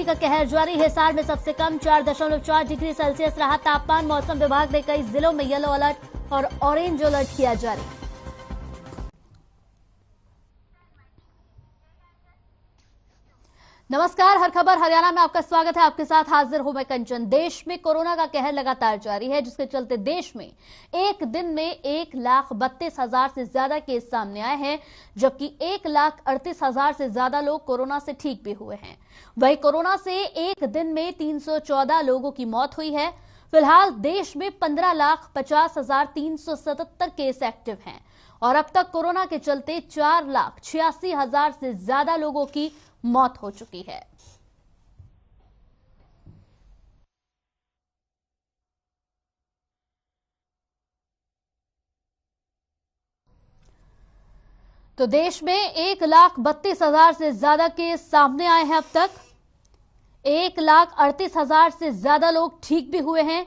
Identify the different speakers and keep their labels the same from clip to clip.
Speaker 1: सर्दी का कहर जारी है। हिसार में सबसे कम 4.4 डिग्री सेल्सियस रहा तापमान। मौसम विभाग ने कई जिलों में येलो अलर्ट और ऑरेंज अलर्ट किया जारी। नमस्कार, हर खबर हरियाणा में आपका स्वागत है। आपके साथ हाजिर हूं मैं कंचन। देश में कोरोना का कहर लगातार जारी है, जिसके चलते देश में एक दिन में 1,32,000 से ज्यादा केस सामने आए हैं, जबकि 1,38,000 से ज्यादा लोग कोरोना से ठीक भी हुए हैं। वहीं कोरोना से एक दिन में 314 लोगों की मौत हुई है। फिलहाल देश में 15,50,377 केस एक्टिव हैं और अब तक कोरोना के चलते 4,86,000 से ज्यादा लोगों की मौत हो चुकी है। तो देश में 1,32,000 से ज्यादा केस सामने आए हैं। अब तक 1,38,000 से ज्यादा लोग ठीक भी हुए हैं।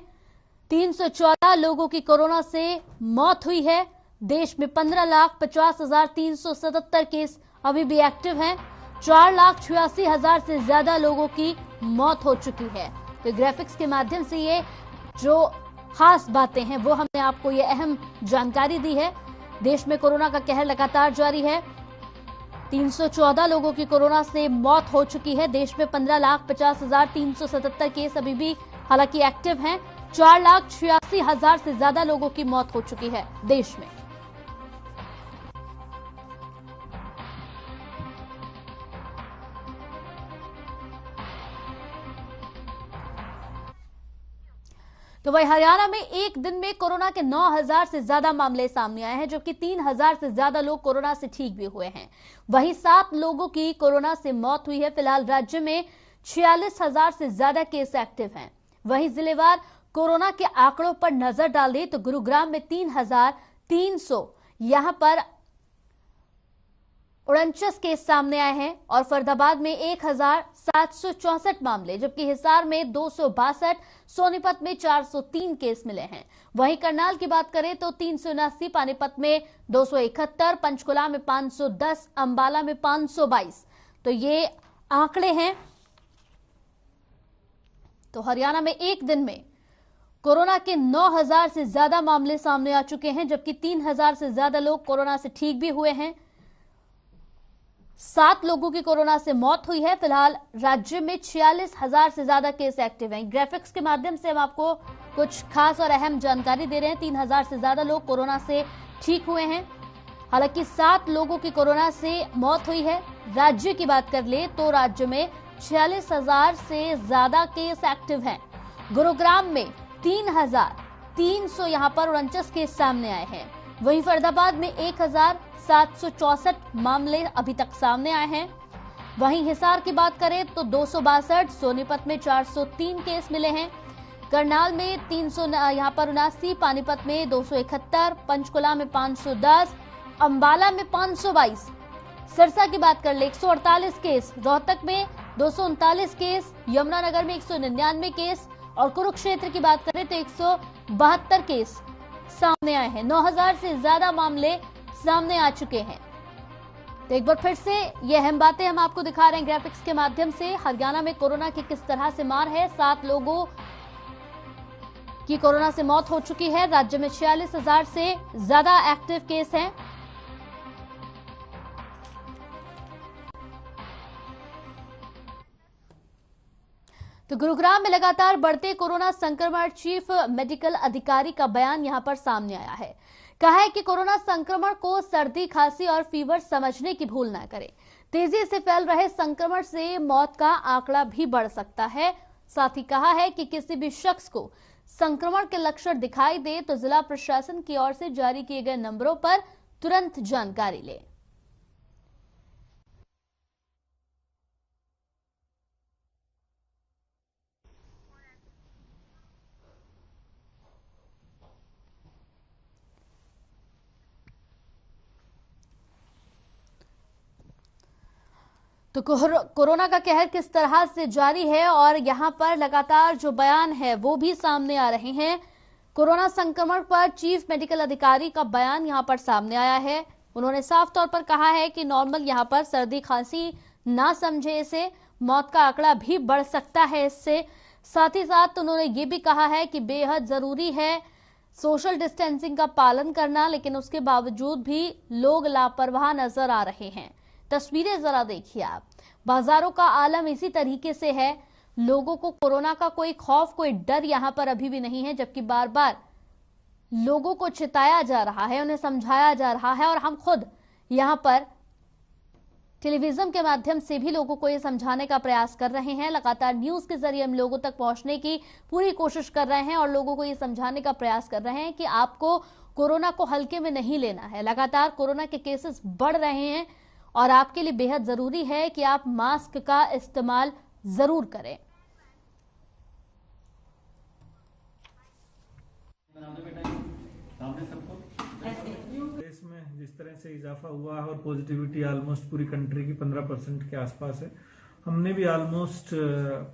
Speaker 1: 314 लोगों की कोरोना से मौत हुई है। देश में 15,50,377 केस अभी भी एक्टिव हैं। 4,86,000 से ज्यादा लोगों की मौत हो चुकी है। तो ग्राफिक्स के माध्यम से ये जो खास बातें हैं वो हमने आपको ये अहम जानकारी दी है। देश में कोरोना का कहर लगातार जारी है। 314 लोगों की कोरोना से मौत हो चुकी है। देश में 15,50,377 केस अभी भी हालांकि एक्टिव हैं। 4,86,000 से ज्यादा लोगों की मौत हो चुकी है देश में। तो वही हरियाणा में एक दिन में कोरोना के 9,000 से ज्यादा मामले सामने आए हैं, जबकि 3,000 से ज्यादा लोग कोरोना से ठीक भी हुए हैं। वहीं 7 लोगों की कोरोना से मौत हुई है। फिलहाल राज्य में 46,000 से ज्यादा केस एक्टिव हैं। वहीं जिलेवार कोरोना के आंकड़ों पर नजर डाल दें तो गुरुग्राम में 3,300 यहां पर 49 केस सामने आए हैं और फरीदाबाद में 1,764 मामले, जबकि हिसार में 262, सोनीपत में 403 केस मिले हैं। वहीं करनाल की बात करें तो 379, पानीपत में 271, पंचकुला में 510, अंबाला में 522। तो ये आंकड़े हैं। तो हरियाणा में एक दिन में कोरोना के 9,000 से ज्यादा मामले सामने आ चुके हैं, जबकि 3,000 से ज्यादा लोग कोरोना से ठीक भी हुए हैं। 7 लोगों की कोरोना से मौत हुई है। फिलहाल राज्य में 46,000 से ज्यादा केस एक्टिव हैं। ग्राफिक्स के माध्यम से हम आपको कुछ खास और अहम जानकारी दे रहे हैं। 3,000 से ज्यादा लोग कोरोना से ठीक हुए हैं। हालांकि 7 लोगों की कोरोना से मौत हुई है। राज्य की बात कर ले तो राज्य में 46,000 से ज्यादा केस एक्टिव हैं। गुरुग्राम में 3,300 यहां पर 49 केस सामने आए हैं। वहीं फरीदाबाद में 1,764 मामले अभी तक सामने आए हैं। वहीं हिसार की बात करें तो 262, सोनीपत में 403 केस मिले हैं। करनाल में 300 यहां पर 79, पानीपत में 271, पंचकुला में 510, अंबाला में 522। सिरसा की बात कर ले 148 केस, रोहतक में 239 केस, यमुनानगर में 199 केस और कुरुक्षेत्र की बात करें तो 172 केस सामने आए हैं। 9,000 से ज्यादा मामले सामने आ चुके हैं। तो एक बार फिर से ये अहम बातें हम आपको दिखा रहे हैं ग्राफिक्स के माध्यम से। हरियाणा में कोरोना की किस तरह से मार है। 7 लोगों की कोरोना से मौत हो चुकी है। राज्य में 46,000 से ज्यादा एक्टिव केस हैं। तो गुरुग्राम में लगातार बढ़ते कोरोना संक्रमण, चीफ मेडिकल अधिकारी का बयान यहां पर सामने आया है। कहा है कि कोरोना संक्रमण को सर्दी, खांसी और फीवर समझने की भूल न करें। तेजी से फैल रहे संक्रमण से मौत का आंकड़ा भी बढ़ सकता है। साथ ही कहा है कि किसी भी शख्स को संक्रमण के लक्षण दिखाई दे तो जिला प्रशासन की ओर से जारी किए गए नंबरों पर तुरंत जानकारी लें। तो कोरोना का कहर किस तरह से जारी है और यहां पर लगातार जो बयान है वो भी सामने आ रहे हैं। कोरोना संक्रमण पर चीफ मेडिकल अधिकारी का बयान यहां पर सामने आया है। उन्होंने साफ तौर पर कहा है कि नॉर्मल यहां पर सर्दी खांसी ना समझे इसे, मौत का आंकड़ा भी बढ़ सकता है इससे। साथ ही साथ उन्होंने ये भी कहा है कि बेहद जरूरी है सोशल डिस्टेंसिंग का पालन करना, लेकिन उसके बावजूद भी लोग लापरवाह नजर आ रहे हैं। तस्वीरें जरा देखिए आप, बाजारों का आलम इसी तरीके से है। लोगों को कोरोना का कोई खौफ, कोई डर यहां पर अभी भी नहीं है, जबकि बार बार लोगों को चिताया जा रहा है, उन्हें समझाया जा रहा है। और हम खुद यहां पर टेलीविजन के माध्यम से भी लोगों को ये समझाने का प्रयास कर रहे हैं। लगातार न्यूज के जरिए हम लोगों तक पहुंचने की पूरी कोशिश कर रहे हैं और लोगों को ये समझाने का प्रयास कर रहे हैं कि आपको कोरोना को हल्के में नहीं लेना है। लगातार कोरोना के केसेस बढ़ रहे हैं और आपके लिए बेहद जरूरी है कि आप मास्क का इस्तेमाल जरूर करें।
Speaker 2: देश में जिस तरह से इजाफा हुआ है और पॉजिटिविटी ऑलमोस्ट पूरी कंट्री की 15% के आसपास है, हमने भी ऑलमोस्ट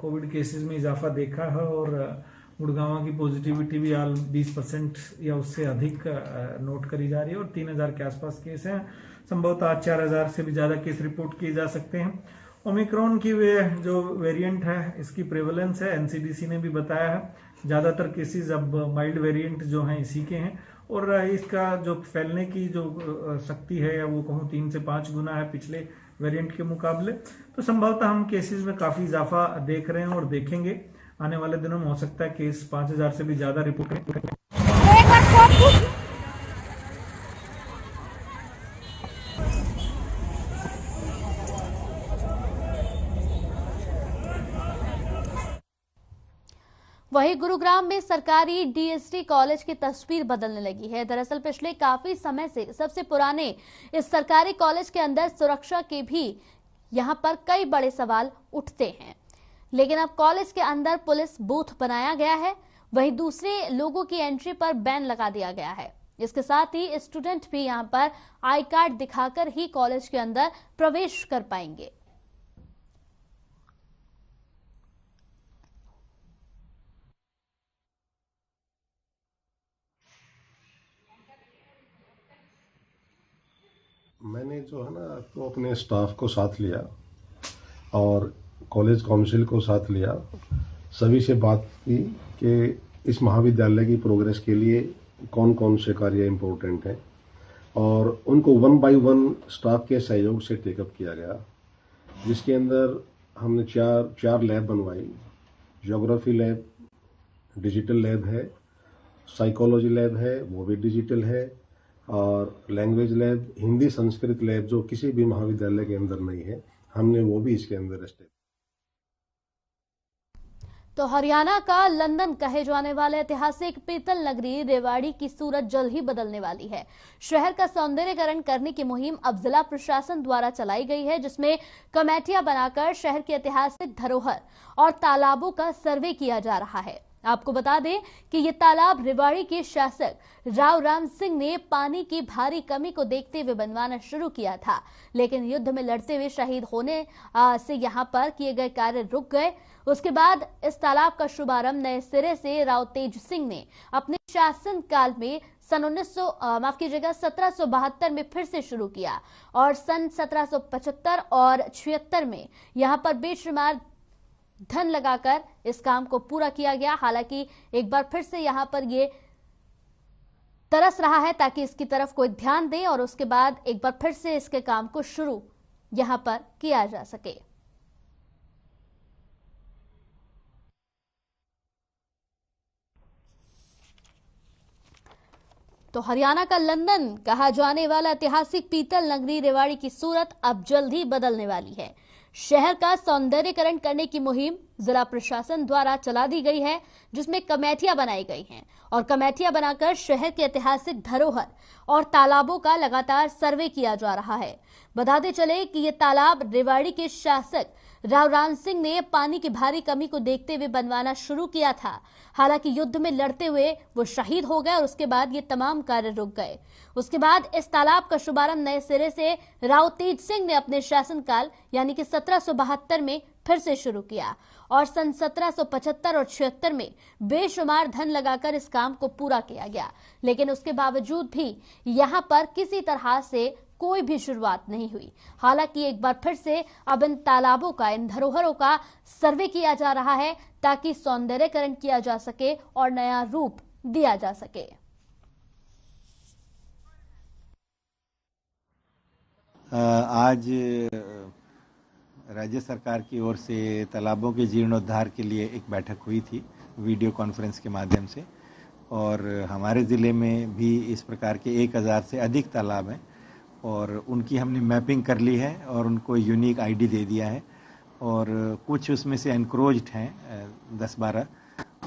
Speaker 2: कोविड केसेस में इजाफा देखा है और गुड़गांव की पॉजिटिविटी भी 20% या उससे अधिक नोट करी जा रही है और 3000 के आसपास केस हैं। संभवतः आज 4000 से भी ज्यादा केस रिपोर्ट किए जा सकते हैं। ओमिक्रॉन की जो वेरिएंट है, इसकी प्रेवलेंस है, एनसीडीसी ने भी बताया है, ज्यादातर केसेस अब माइल्ड वेरिएंट जो हैं इसी के हैं और इसका जो फैलने की जो शक्ति है, या वो कहूँ 3 से 5 गुना है पिछले वेरिएंट के मुकाबले। तो संभवतः हम केसेस में काफी इजाफा देख रहे हैं और देखेंगे। आने वाले दिनों में हो सकता है केस 5000 से भी ज्यादा रिपोर्ट करें।
Speaker 1: वहीं गुरुग्राम में सरकारी डीएसटी कॉलेज की तस्वीर बदलने लगी है। दरअसल पिछले काफी समय से सबसे पुराने इस सरकारी कॉलेज के अंदर सुरक्षा के भी यहां पर कई बड़े सवाल उठते हैं, लेकिन अब कॉलेज के अंदर पुलिस बूथ बनाया गया है। वहीं दूसरे लोगों की एंट्री पर बैन लगा दिया गया है। इसके साथ ही स्टूडेंट भी यहां पर आई कार्ड दिखाकर ही कॉलेज के अंदर प्रवेश कर पाएंगे।
Speaker 3: मैंने जो है ना तो अपने स्टाफ को साथ लिया और कॉलेज काउंसिल को साथ लिया, सभी से बात की कि इस महाविद्यालय की प्रोग्रेस के लिए कौन कौन से कार्य इम्पोर्टेंट हैं और उनको 1 बाय 1 स्टाफ के सहयोग से टेकअप किया गया, जिसके अंदर हमने चार लैब बनवाई। ज्योग्राफी लैब डिजिटल लैब है, साइकोलॉजी लैब है वो भी डिजिटल है, और language lab Hindi Sanskrit lab जो किसी भी महाविद्यालय के अंदर नहीं है, हमने वो भी इसके अंदर स्टेप।
Speaker 1: तो हरियाणा का लंदन कहे जाने वाले ऐतिहासिक पीतल नगरी रेवाड़ी की सूरत जल्द ही बदलने वाली है। शहर का सौंदर्यीकरण करने की मुहिम अब जिला प्रशासन द्वारा चलाई गई है, जिसमें कमेटियां बनाकर शहर की ऐतिहासिक धरोहर और तालाबों का सर्वे किया जा रहा है। आपको बता दें कि ये तालाब रेवाड़ी के शासक राव राम सिंह ने पानी की भारी कमी को देखते हुए बनवाना शुरू किया था, लेकिन युद्ध में लड़ते हुए शहीद होने से यहां पर किए गए कार्य रुक गए। उसके बाद इस तालाब का शुभारंभ नए सिरे से राव तेज सिंह ने अपने शासनकाल में सन 1772 में फिर से शुरू किया और सन 1775 और 76 में यहां पर बेशुमार धन लगाकर इस काम को पूरा किया गया। हालांकि एक बार फिर से यहां पर ये तरस रहा है ताकि इसकी तरफ कोई ध्यान दे और उसके बाद एक बार फिर से इसके काम को शुरू यहां पर किया जा सके। तो हरियाणा का लंदन कहा जाने वाला ऐतिहासिक पीतल नगरी रेवाड़ी की सूरत अब जल्द ही बदलने वाली है। शहर का सौंदर्यीकरण करने की मुहिम जिला प्रशासन द्वारा चला दी गई है, जिसमें कमेटियां बनाई गई हैं और कमेटियां बनाकर शहर के ऐतिहासिक धरोहर और तालाबों का लगातार सर्वे किया जा रहा है। बताते चले कि ये तालाब रेवाड़ी के शासक राव राम सिंह ने पानी की भारी कमी को देखते हुए बनवाना शुरू किया था। हालांकि युद्ध में लड़ते हुए वो शहीद हो गए और उसके बाद ये तमाम कार्य रुक गए। उसके बाद इस तालाब का शुभारंभ नए सिरे से राव तेज सिंह ने अपने शासनकाल यानी कि 1772 में फिर से शुरू किया और सन 1775 और 76 में बेशुमार धन लगाकर इस काम को पूरा किया गया, लेकिन उसके बावजूद भी यहां पर किसी तरह से कोई भी शुरुआत नहीं हुई। हालांकि एक बार फिर से अब इन तालाबों का, इन धरोहरों का सर्वे किया जा रहा है ताकि सौंदर्यीकरण किया जा सके और नया रूप दिया जा सके।
Speaker 4: आज राज्य सरकार की ओर से तालाबों के जीर्णोद्धार के लिए एक बैठक हुई थी वीडियो कॉन्फ्रेंस के माध्यम से, और हमारे ज़िले में भी इस प्रकार के 1000 से अधिक तालाब हैं और उनकी हमने मैपिंग कर ली है और उनको यूनिक आईडी दे दिया है। और कुछ उसमें से एनक्रोच्ड हैं 10-12,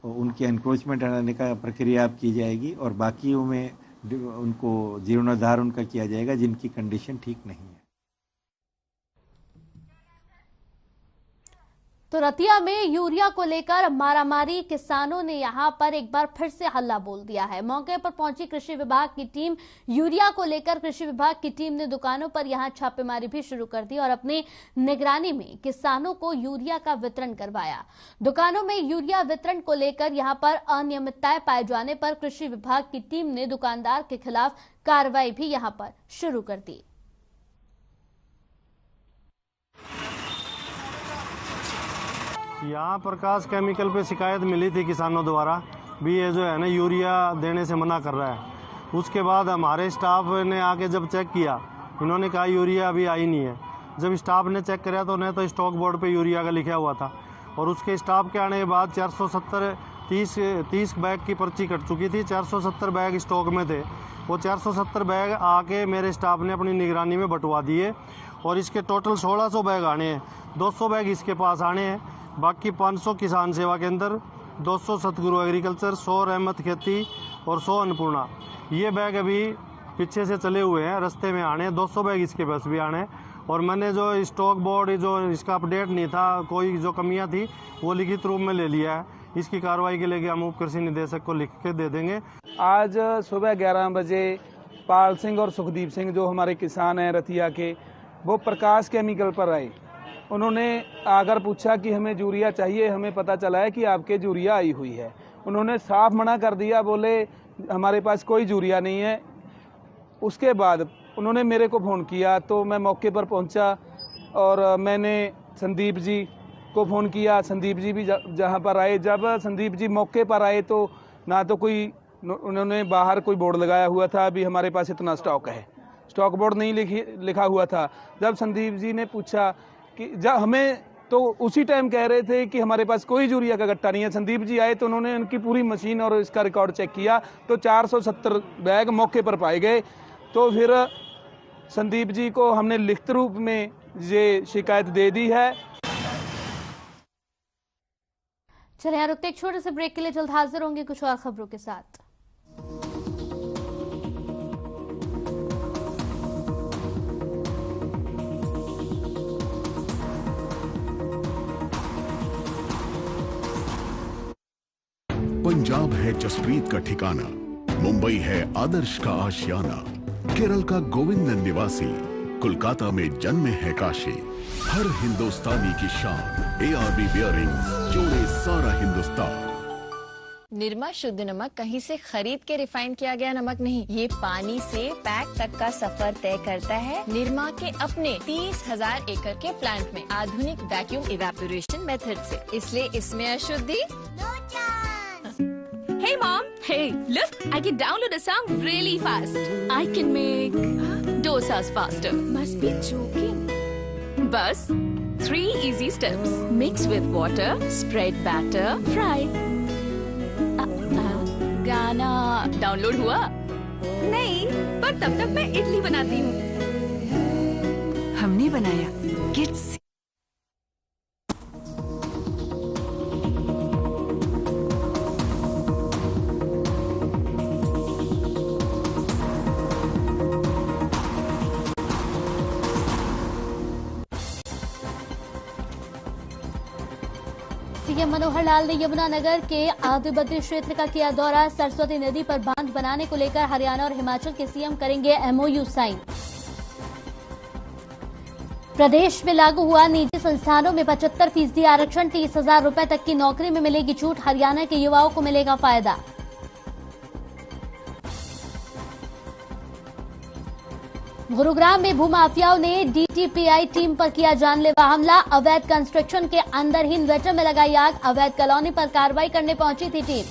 Speaker 4: उनकी एनक्रोचमेंट हटाने का प्रक्रिया अब की जाएगी और बाकियों में उनको जीर्णोद्धार उनका किया जाएगा जिनकी कंडीशन ठीक नहीं है।
Speaker 1: तो रतिया में यूरिया को लेकर मारामारी, किसानों ने यहां पर एक बार फिर से हल्ला बोल दिया है। मौके पर पहुंची कृषि विभाग की टीम, यूरिया को लेकर कृषि विभाग की टीम ने दुकानों पर यहां छापेमारी भी शुरू कर दी और अपनी निगरानी में किसानों को यूरिया का वितरण करवाया। दुकानों में यूरिया वितरण को लेकर यहां पर अनियमितताएं पाए जाने पर कृषि विभाग की टीम ने दुकानदार के खिलाफ कार्रवाई भी यहां पर शुरू कर दी।
Speaker 5: यहाँ प्रकाश केमिकल पे शिकायत मिली थी किसानों द्वारा भी, ये जो है ना यूरिया देने से मना कर रहा है। उसके बाद हमारे स्टाफ ने आके जब चेक किया, इन्होंने कहा यूरिया अभी आई नहीं है। जब स्टाफ ने चेक कराया तो उन्हें तो स्टॉक बोर्ड पे यूरिया का लिखा हुआ था और उसके स्टाफ के आने के बाद 30 बैग की पर्ची कट चुकी थी। 470 बैग स्टॉक में थे। वो 470 बैग आके मेरे स्टाफ ने अपनी निगरानी में बंटवा दिए और इसके टोटल 1600 बैग आने हैं। 200 बैग इसके पास आने हैं, बाकी 500 किसान सेवा केंद्र, 200 सतगुरु एग्रीकल्चर, 100 रहमत खेती और 100 अन्नपूर्णा। ये बैग अभी पीछे से चले हुए हैं, रास्ते में आने हैं। 200 बैग इसके पास भी आने हैं। और मैंने जो स्टॉक बोर्ड जो इसका अपडेट नहीं था, कोई जो कमियां थी वो लिखित रूप में ले लिया है। इसकी कार्रवाई के लिए हम उप कृषि निदेशक को लिख के दे देंगे।
Speaker 6: आज सुबह 11 बजे पाल सिंह और सुखदीप सिंह जो हमारे किसान हैं रतिया के, वो प्रकाश केमिकल पर आए। उन्होंने आकर पूछा कि हमें यूरिया चाहिए। हमें पता चला है कि आपके यूरिया आई हुई है। उन्होंने साफ मना कर दिया, बोले हमारे पास कोई यूरिया नहीं है। उसके बाद उन्होंने मेरे को फ़ोन किया तो मैं मौके पर पहुंचा और मैंने संदीप जी को फ़ोन किया। संदीप जी भी जहां पर आए, जब संदीप जी मौके पर आए तो ना तो कोई, उन्होंने बाहर कोई बोर्ड लगाया हुआ था अभी हमारे पास इतना स्टॉक है, स्टॉक बोर्ड नहीं लिखा हुआ था। जब संदीप जी ने पूछा कि जब हमें, तो उसी टाइम कह रहे थे कि हमारे पास कोई यूरिया का गट्टा नहीं है। संदीप जी आए तो उन्होंने उनकी पूरी मशीन और इसका रिकॉर्ड चेक किया तो 470 बैग मौके पर पाए गए। तो फिर संदीप जी को हमने लिखित रूप में ये शिकायत दे दी है।
Speaker 1: चलिए यहाँ रुकते एक छोटे से ब्रेक के लिए, जल्द हाजिर होंगे कुछ और खबरों के साथ।
Speaker 7: पंजाब है जसप्रीत का ठिकाना, मुंबई है आदर्श का आशियाना, केरल का गोविंद निवासी, कोलकाता में जन्मे है काशी। हर हिंदुस्तानी की शान, ARB बियरिंग्स जोड़े सारा हिंदुस्तान।
Speaker 8: निरमा शुद्ध नमक कहीं से खरीद के रिफाइन किया गया नमक नहीं, ये पानी से पैक तक का सफर तय करता है निरमा के अपने 30,000 एकड़ के प्लांट में आधुनिक वैक्यूम इवेपोरेशन मेथड से, इसलिए इसमें अशुद्धि।
Speaker 9: Hey mom, hey, look, I can download a song really fast. I can make dosas faster. Must be joking. Bus, 3 easy steps. Mix with water, spread batter, fry. गाना download हुआ? नहीं, पर तब तक मैं इडली बनाती हूँ। हमने बनाया किड्स।
Speaker 1: सीएम मनोहर लाल ने यमुनानगर के आदिबद्री क्षेत्र का किया दौरा। सरस्वती नदी पर बांध बनाने को लेकर हरियाणा और हिमाचल के सीएम करेंगे MOU साइन। प्रदेश में लागू हुआ निजी संस्थानों में 75% आरक्षण, 30,000 रुपए तक की नौकरी में मिलेगी छूट, हरियाणा के युवाओं को मिलेगा फायदा। गुरुग्राम में भूमाफियाओं ने डीटीपीआई टीम पर किया जानलेवा हमला। अवैध कंस्ट्रक्शन के अंदर ही इन्वर्टर में लगाई आग। अवैध कॉलोनी पर कार्रवाई करने पहुंची थी टीम।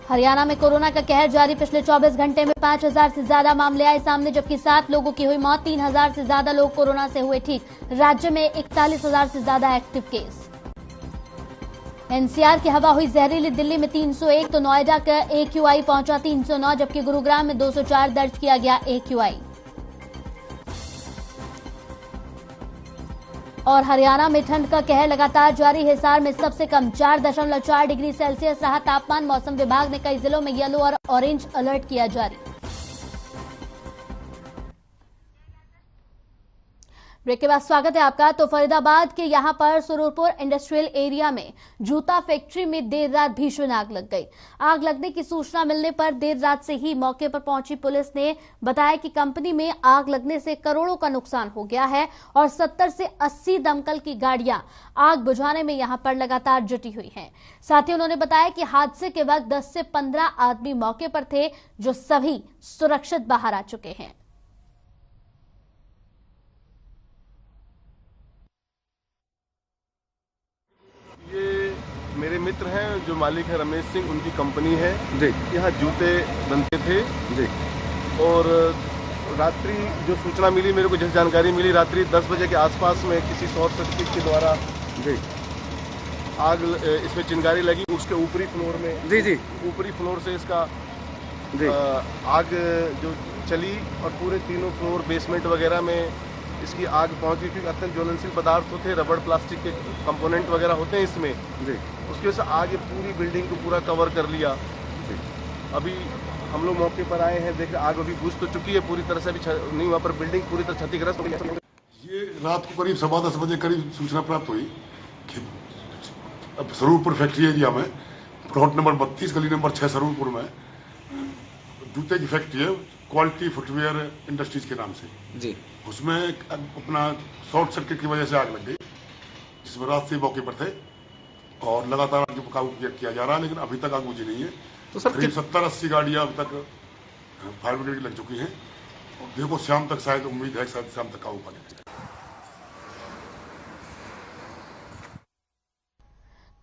Speaker 1: हरियाणा में कोरोना का कहर जारी। पिछले 24 घंटे में 5000 से ज्यादा मामले आए सामने, जबकि 7 लोगों की हुई मौत। 3000 से ज्यादा लोग कोरोना से हुए ठीक। राज्य में 41,000 से ज्यादा एक्टिव केस। एनसीआर की हवा हुई जहरीली। दिल्ली में 301 तो नोएडा का AQI पहुंचा 309, जबकि गुरुग्राम में 204 दर्ज किया गया AQI। और हरियाणा में ठंड का कहर लगातार जारी। हिसार में सबसे कम 4.4 डिग्री सेल्सियस रहा तापमान। मौसम विभाग ने कई जिलों में येलो और ऑरेंज अलर्ट किया जारी। ब्रेक के बाद स्वागत है आपका। तो फरीदाबाद के यहां पर सुरूरपुर इंडस्ट्रियल एरिया में जूता फैक्ट्री में देर रात भीषण आग लग गई। आग लगने की सूचना मिलने पर देर रात से ही मौके पर पहुंची पुलिस ने बताया कि कंपनी में आग लगने से करोड़ों का नुकसान हो गया है और 70 से 80 दमकल की गाड़ियां आग बुझाने में यहां पर लगातार जुटी हुई हैं। साथ ही उन्होंने बताया कि हादसे के वक्त 10 से 15 आदमी मौके पर थे, जो सभी सुरक्षित बाहर आ चुके हैं।
Speaker 3: मेरे मित्र हैं जो मालिक है रमेश सिंह, उनकी कंपनी है जी। यहाँ जूते बनते थे जी। और रात्रि जो सूचना मिली, मेरे को जैसे जानकारी मिली, रात्रि 10 बजे के आसपास में किसी शॉर्ट सर्किट के द्वारा जी आग इसमें चिंगारी लगी। उसके ऊपरी फ्लोर में जी ऊपरी फ्लोर से इसका आग जो चली और पूरे तीनों फ्लोर बेसमेंट वगैरह में इसकी आग पहुंच गई, क्योंकि अत्यंत ज्वलनशील पदार्थ होते हैं, रबड़ प्लास्टिक के कंपोनेंट वगैरह होते हैं इसमें जी। उसकी वजह से आग ये पूरी बिल्डिंग को पूरा कवर कर लिया जी। अभी हम लोग मौके पर आए हैं, देख आग अभी बुझ तो चुकी है पूरी तरह से, अभी नहीं वहाँ पर बिल्डिंग पूरी तरह क्षतिग्रस्त हो गई।
Speaker 10: ये रात को करीब 10:15 बजे करीब सूचना प्राप्त हुई कि अब सरूरपुर फैक्ट्री एरिया में प्लॉट नंबर 32 गली नंबर 6 सरूरपुर में जूते की फैक्ट्री है, क्वालिटी फुटवेयर इंडस्ट्रीज के नाम से जी। उसमें अपना शॉर्ट सर्किट की वजह से आग लग गई, जिसमें रात से मौके पर थे और लगातार आग को काबू किया जा रहा है, लेकिन अभी तक आग बुझी नहीं है। तो सर करीब 70-80 गाड़ियां अभी तक फायर ब्रिगेड लग चुकी हैं। देखो शाम तक शायद उम्मीद है कि शायद शाम तक काबू पा लेंगे।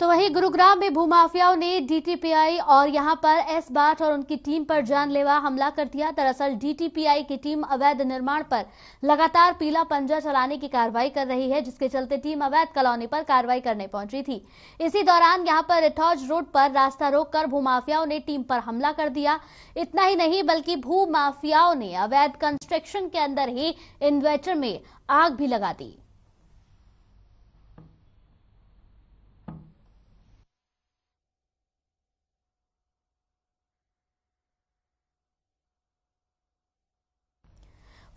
Speaker 1: तो वहीं गुरुग्राम में भूमाफियाओं ने डीटीपीआई और यहां पर एस बाट और उनकी टीम पर जानलेवा हमला कर दिया। दरअसल डीटीपीआई की टीम अवैध निर्माण पर लगातार पीला पंजा चलाने की कार्रवाई कर रही है, जिसके चलते टीम अवैध कॉलोनी पर कार्रवाई करने पहुंची थी। इसी दौरान यहां पर रिठौज रोड पर रास्ता रोककर भूमाफियाओं ने टीम पर हमला कर दिया। इतना ही नहीं बल्कि भूमाफियाओं ने अवैध कंस्ट्रक्शन के अंदर ही इन्वर्टर में आग भी लगा दी।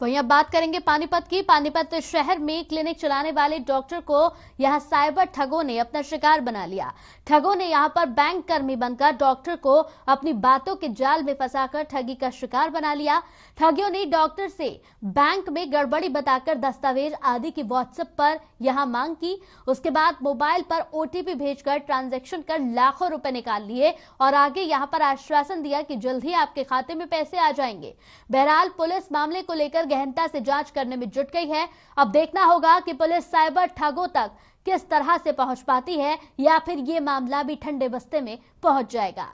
Speaker 1: वहीं अब बात करेंगे पानीपत की। पानीपत शहर में क्लिनिक चलाने वाले डॉक्टर को यहां साइबर ठगों ने अपना शिकार बना लिया। ठगों ने यहां पर बैंक कर्मी बनकर डॉक्टर को अपनी बातों के जाल में फंसाकर ठगी का शिकार बना लिया। ठगियों ने डॉक्टर से बैंक में गड़बड़ी बताकर दस्तावेज आदि की व्हाट्सएप पर यहां मांग की। उसके बाद मोबाइल पर OTP भेजकर ट्रांजैक्शन कर लाखों रुपए निकाल लिए और आगे यहां पर आश्वासन दिया कि जल्द ही आपके खाते में पैसे आ जाएंगे। बहरहाल पुलिस मामले को लेकर गहनता से जांच करने में जुट गई है। अब देखना होगा कि पुलिस साइबर ठगों तक किस तरह से पहुंच पाती है या फिर ये मामला भी ठंडे बस्ते में पहुंच जाएगा।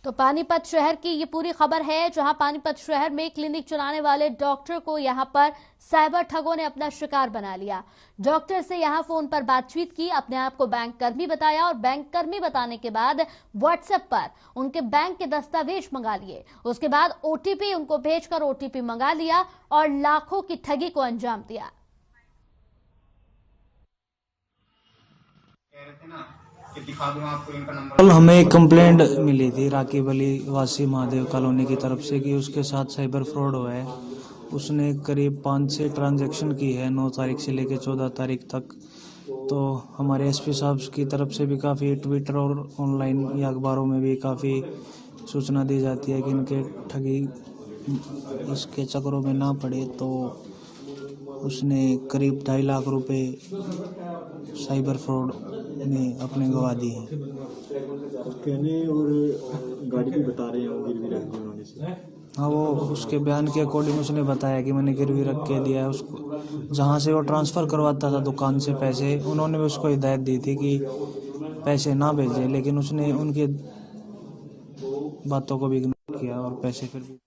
Speaker 1: तो पानीपत शहर की ये पूरी खबर है, जहां पानीपत शहर में क्लिनिक चलाने वाले डॉक्टर को यहां पर साइबर ठगों ने अपना शिकार बना लिया। डॉक्टर से यहां फोन पर बातचीत की, अपने आप को बैंक कर्मी बताया और बैंक कर्मी बताने के बाद व्हाट्सएप पर उनके बैंक के दस्तावेज मंगा लिए। उसके बाद OTP उनको भेजकर OTP मंगा लिया और लाखों की ठगी को अंजाम दिया।
Speaker 11: कल हमें एक कंप्लेंट मिली थी राकीब अली वासी महादेव कॉलोनी की तरफ से कि उसके साथ साइबर फ्रॉड हुआ है। उसने करीब 5-6 ट्रांजैक्शन की है 9 तारीख से लेकर 14 तारीख तक। तो हमारे SP साहब की तरफ से भी काफ़ी ट्विटर और ऑनलाइन या अखबारों में भी काफ़ी सूचना दी जाती है कि इनके ठगी इसके चक्करों में ना पड़े। तो उसने करीब 2.5 लाख रुपए साइबर फ्रॉड में अपने गवा दिए हैं।
Speaker 12: कहने और गाड़ी भी बता रहे हैं गिरवी रख दी उन्होंने से।
Speaker 11: हाँ, वो उसके बयान के अकॉर्डिंग उसने बताया कि मैंने गिरवी रख के दिया है उसको। जहाँ से वो ट्रांसफ़र करवाता था दुकान से पैसे, उन्होंने भी उसको हिदायत दी थी कि पैसे ना भेजे, लेकिन उसने उनकी बातों को भी इग्नोर किया और पैसे फिर भी।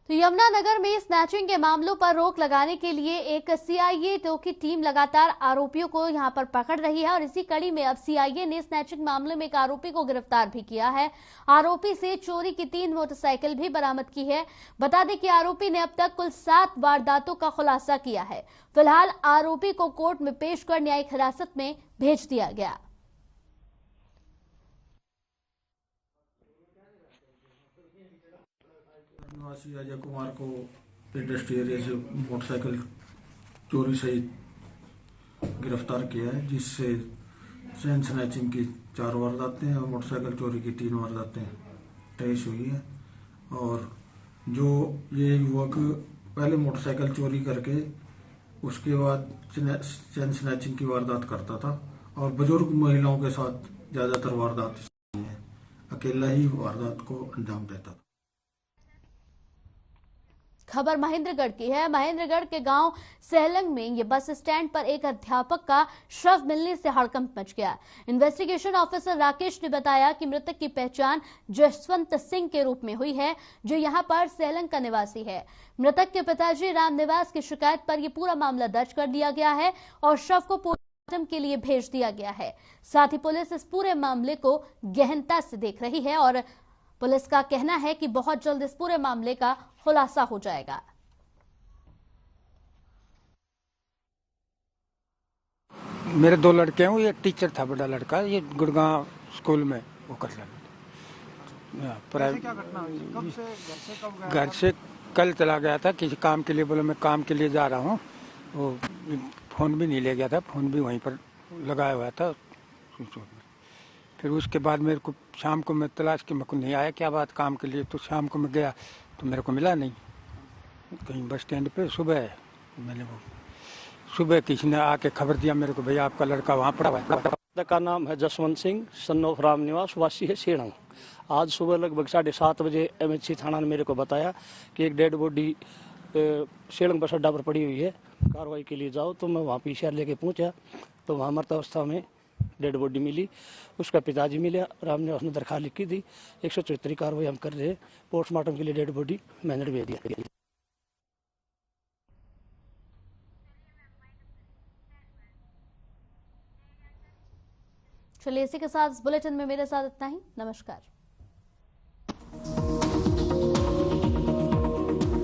Speaker 1: तो यमुनानगर में स्नैचिंग के मामलों पर रोक लगाने के लिए एक सीआईए की टीम लगातार आरोपियों को यहां पर पकड़ रही है और इसी कड़ी में अब सीआईए ने स्नैचिंग मामले में एक आरोपी को गिरफ्तार भी किया है। आरोपी से चोरी की 3 मोटरसाइकिल भी बरामद की है। बता दें कि आरोपी ने अब तक कुल 7 वारदातों का खुलासा किया है। फिलहाल आरोपी को कोर्ट में पेश कर न्यायिक हिरासत में भेज दिया गया।
Speaker 2: निवासी अजय कुमार को इंडस्ट्री एरिया से मोटरसाइकिल चोरी सहित गिरफ्तार किया है, जिससे चेन स्नैचिंग की 4 वारदातें और मोटरसाइकिल चोरी की 3 वारदातें ट्रेस हुई है। और जो ये युवक पहले मोटरसाइकिल चोरी करके उसके बाद चेन स्नैचिंग की वारदात करता था और बुजुर्ग महिलाओं के साथ ज्यादातर वारदात है, अकेला ही वारदात को अंजाम देता था।
Speaker 1: खबर महेंद्रगढ़ की है। महेंद्रगढ़ के गांव सहलंग में ये बस स्टैंड पर एक अध्यापक का शव मिलने से हड़कंप मच गया। इन्वेस्टिगेशन ऑफिसर राकेश ने बताया कि मृतक की पहचान जसवंत सिंह के रूप में हुई है, जो यहां पर सहलंग का निवासी है। मृतक के पिताजी रामनिवास की शिकायत पर यह पूरा मामला दर्ज कर लिया गया है और शव को पोस्टमार्टम के लिए भेज दिया गया है। साथ ही पुलिस इस पूरे मामले को गहनता से देख रही है और पुलिस का कहना है कि बहुत जल्द इस पूरे मामले का खुलासा हो जाएगा।
Speaker 13: मेरे 2 लड़के हैं, ये टीचर था, बड़ा लड़का ये गुड़गांव स्कूल में वो कर रहा। घर से कल चला गया था किसी काम के लिए, बोला मैं काम के लिए जा रहा हूँ। वो फोन भी नहीं ले गया था, फोन भी वहीं पर लगाया हुआ था। फिर उसके बाद मेरे को शाम को मैं तलाश के मेरे को नहीं आया क्या बात काम के लिए, तो शाम को मैं गया तो मेरे को मिला नहीं कहीं बस स्टैंड पे। सुबह मैंने वो सुबह किसी ने आके खबर दिया मेरे को, भैया आपका लड़का वहाँ पड़ा हुआ है।
Speaker 14: का नाम है जसवंत सिंह, सन ऑफ रामनिवास, वासी है सेणंग। आज सुबह लगभग 7:30 बजे एमएचसी थाना ने मेरे को बताया कि एक डेड बॉडी सेणंग बस अड्डा पर पड़ी हुई है, कार्रवाई के लिए जाओ। तो मैं वहाँ पीसीआर लेके पहुँचा तो वहाँ मृत अवस्था में डेड बॉडी मिली। उसका पिताजी मिले, रामनिवास ने दरखास्त लिखी थी। 174 कार्रवाई हम कर रहे हैं। पोस्टमार्टम के लिए डेड बॉडी मैंने भेज दिया।
Speaker 1: चलिए इसी के साथ बुलेटिन में मेरे साथ इतना ही। नमस्कार।